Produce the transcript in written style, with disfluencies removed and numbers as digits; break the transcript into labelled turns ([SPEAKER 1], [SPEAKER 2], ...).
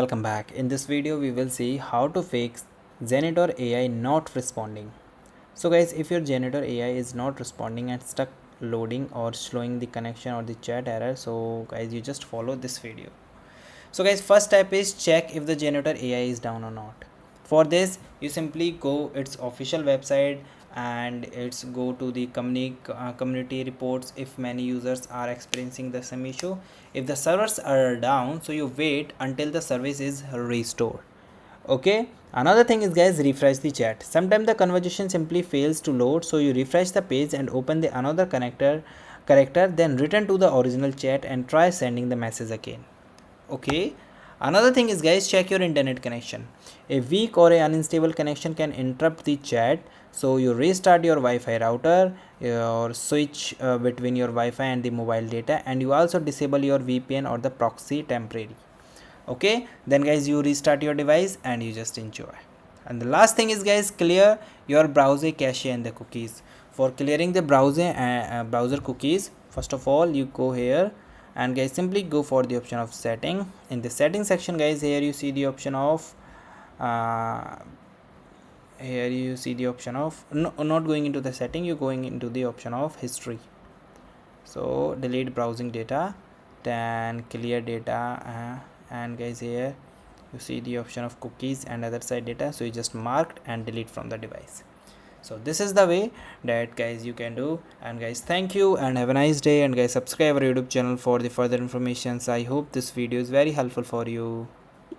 [SPEAKER 1] Welcome back. In this video we will see how to fix Janitor AI not responding. So guys, if your Janitor AI is not responding and stuck loading or slowing the connection or the chat error, so guys you just follow this video. So guys, first step is check if the Janitor AI is down or not. For this you simply go its official website and it's go to the community reports if many users are experiencing the same issue. If the servers are down, so you wait until the service is restored. Okay, another thing is guys, refresh the chat. Sometimes the conversation simply fails to load, so you refresh the page and open the another character, then return to the original chat and try sending the message again. Okay, another thing is guys, check your internet connection. A weak or a unstable connection can interrupt the chat, so you restart your Wi-Fi router or switch between your Wi-Fi and the mobile data, and you also disable your VPN or the proxy temporarily. Okay, then guys you restart your device and you just enjoy. And the last thing is guys, clear your browser cache and the cookies. For clearing the browser cookies, first of all you go here and guys simply go for the option of setting. In the setting section guys, here you see the option of uh, no, not going into the setting, you going into the option of history. So delete browsing data, then clear data, and guys here you see the option of cookies and other side data, so you just marked and delete from the device. So this is the way that guys you can do. And guys, thank you and have a nice day, and guys subscribe our YouTube channel for the further informations. I hope this video is very helpful for you.